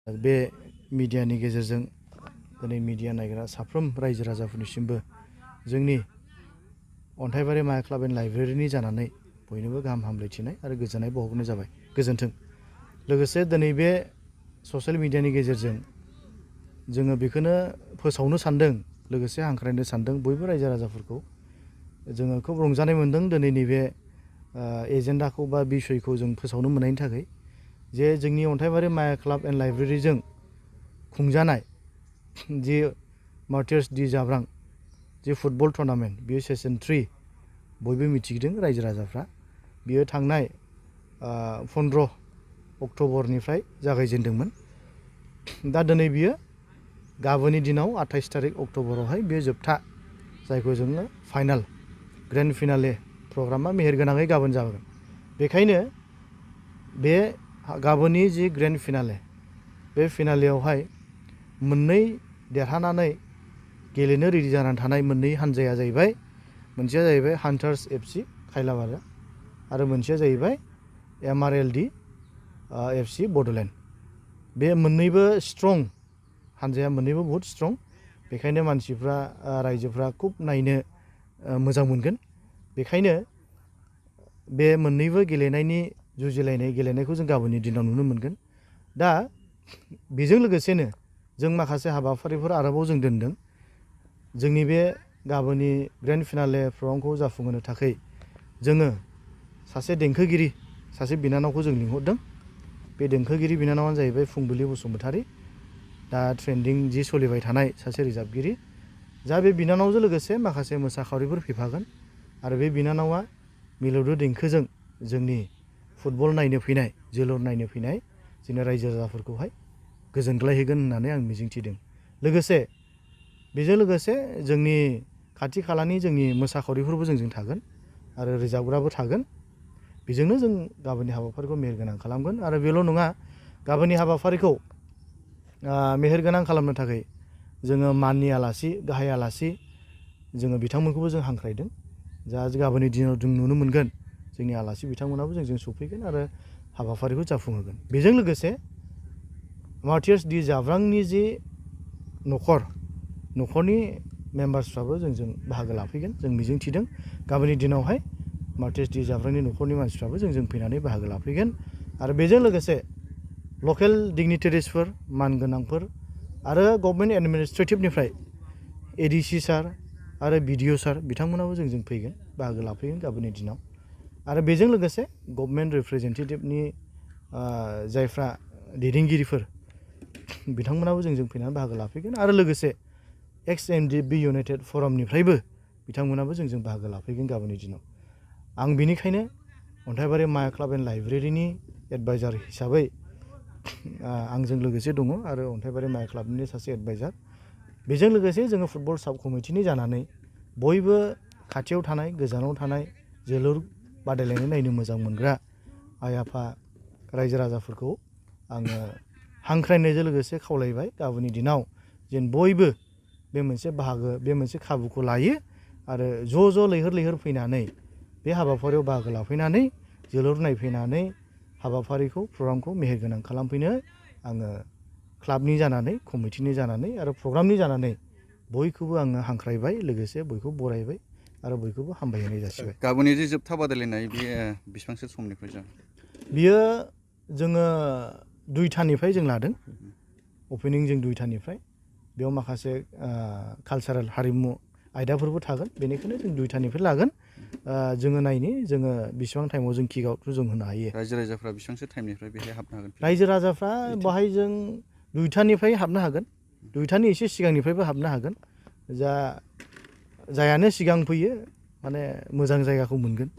बे मिडियानि गेजेरजों दिनै मिडिया नायग्रा साफ्रोम रायजो राजाफोरनिसिमबो जोंनि अन्थाइबारि माया क्लाब एन्ड लाइब्रेरिनि जानानै बयनोबो गाहाम हामलायथिनाय आरो गोजोननाय बावहरनाय जाबाय। गोजोन्थों। लोगोसे दिनै बे ससियेल मिडियानि गेजेरजों जोङो बेखौनो फोसावनो सानदों, लोगोसे हांख्रायनो सानदों बयबो रायजो राजाफोरखौ। जोङो खोब रंजानाय मोनदों दिनै नैबे एजेन्डाखौ बा बिसयखौ जों फोसावनो मोननायनि थाखाय, जे जोंनि अन्थाइबारि माया क्लाब एन्ड लाइब्रेरिजों खुंजानाय जि मार्टियार्स डि जाब्रां जि फुटबल टुर्नामेन्ट, बेयो सेसन 3 बयबो मिथिदों रायजो राजाफ्रा। बियो थांनाय 15 अक्ट'बरनिफ्राय जागायजेनदोंमोन। दा दिनै बियो गाबोननि दिनाव 28 तारिख अक्ट'बरावहाय बे जोबथा, जायखौ जोङो फाइनाल ग्रेन्ड फिनाले प्रग्रामा मेहेरगोनाङै गाबोन जागोन। बेखायनो बे गाबोननि जि ग्रेन्ड फिनाले, बे फिनालेयावहाय मोननै देरहानानै गेलेनो रेडि जानानै थानाय मोननै हानजाया जाहैबाय, मोनसेया जाहैबाय हान्टार्स FC खायलाबारा आरो मोनसेया जाहैबाय MRLD FC बड'लेण्ड। बे मोननैबो स्ट्रं हानजाया, मोननैबो बहुद स्ट्रं। बेखायनो मानसिफ्रा रायजोफ्रा खुब नायनो मोजां मोनगोन। बेखायनो बे मोननैबो गेलेनायनि जुजिलायनाय गेलेनायखौ जों गाबोननि दिनाव नुनो मोनगोन। दा बेजों लोगोसेनो जों माखासे हाबाफारिफोर आरोबाव जों दोनदों। जोंनि बे गाबोननि ग्रेन्ड फिनाले प्रग्रामखौ जाफुंहोनो थाखाय जोङो सासे देंखोगिरि, सासे बिनानावखौ जों लिंहरदों। बे देंखोगिरि बिनानावानो जाहैबाय फुंबिलि बसुमतारी, दा ट्रेन्डिं जि सोलिबाय थानाय सासे रोजाबगिरि। जा बे बिनानावजों लोगोसे माखासे मोसाखावरिफोर फैफागोन आरो बे बिनानावा मिलौदो देंखोजों जोंनि फुटबल नायनो फैनाय, जोलुर नायनो फैनाय जोंनि रायजो राजाफोरखौहाय गोजोनग्लायहोगोन होननानै आं मिजिंथिदों। लोगोसे बेजों लोगोसे जोंनि खाथि खालानि जोंनि मोसाखावरिफोरबो जोंजों थागोन आरो रोजाबग्राबो थागोन। बेजोंनो जों गाबोननि हाबाफारिखौ मेहेरगोनां खालामगोन। आरो बेल' नङा, गाबोननि हाबाफारिखौ मेहेरगोनां खालामनो थाखाय जोङो माननि आलासि, गाहाय आलासि जोङो बिथांमोनखौबो जों हांख्रायदों। जा गाबोननि दिनाव जों नुनो मोनगोन, जोंनि आलासि बिथांमोनाबो जोंजों सफैगोन आरो हाबाफारिखौ जाफुंहोगोन। बेजों लोगोसे मार्टियार्स डि जाब्रांनि जि न'खरनि मेम्बार्सफ्राबो जोंजों बाहागो लाफैगोन। जों मिजिंथिदों गाबोननि दिनावहाय मार्टियार्स डि जाब्रांनि न'खरनि मानसिफ्राबो जोंजों फैनानै बाहागो लाफैगोन। आरो बेजों लोगोसे लकेल डिगनिटारिसफोर, मानगोनांफोर आरो गभर्नमेन्ट एडमिनिस्ट्रेटिभनिफ्राय ADC सार आरो BDO सार बिथांमोनाबो जोंजों फैगोन, बाहागो लाफैगोन गाबोननि दिनाव। आरो बेजों लोगोसे गभर्नमेन्ट रिप्रेजेन्टेटिभनि जायफ्रा दैदेनगिरिफोर बिथांमोनाबो जोंजों फैनानै बाहागो लाफैगोन। आरो लोगोसे XMDB इउनाइटेड फरामनिफ्रायबो बिथांमोनाबो जोंजों बाहागो लाफैगोन गाबोननि दिनाव। आं बिनिखायनो अन्थाइबारि माया क्लाब एन्ड लाइब्रेरिनि एडभाइजार हिसाबै आंजों लोगोसे दङ आरो अन्थाइबारि माया क्लाबनि सासे एडभाइजार। बेजों लोगोसे जोङो फुटबल साब कमिटिनि जानानै बयबो खाथियाव थानाय, गोजानाव थानाय जोलुर बादायलायनाय नायनो मोजां मोनग्रा आइ आफा रायजो राजाफोरखौ आङो हांख्रायनायजों लोगोसे खावलायबाय, गाबोननि दिनाव जेन बयबो बे मोनसे बाहागो, बे मोनसे खाबुखौ लायो आरो ज' ज' लैहोर लैहोर फैनानै बे हाबाफारियाव बाहागो लाफैनानै जोलुर नायफैनानै हाबाफारिखौ, प्रग्रामखौ मेहेरगोनां खालामफैनो आङो क्लाबनि जानानै, कमिटिनि जानानै आरो प्रग्रामनि जानानै बयखौबो आङो हांख्रायबाय, लोगोसे बयखौबो बरायबाय आरो बयखौबो हामबायहोनाय जासिबाय। गाबोननि जे जोबथा बादायलायनाय बेयो बेसेबांसो समनिफ्राय जागोन? बियो जोङो 2थानिफ्राय जों लादों। अपेनिं जों 2थानिफ्राय। बेयाव माखासे कालसारेल हारिमु आयदाफोरबो थागोन। बेनिखायनो जों 2थानिफ्राय लागोन। जोङो नायनि जोङो बेसेबां टाइमाव जों किक आउटखौ जों होनो हायो। रायजो राजाफ्रा बेसेबांसो टाइमनिफ्राय बेहाय हाबनो हागोन? रायजो राजाफ्रा बाहाय जों 2थानिफ्राय हाबनो हागोन। 2थानि एसे सिगांनिफ्रायबो हाबनो हागोन। जायानो सिगां फैयो माने मोजां जायगाखौ मोनगोन।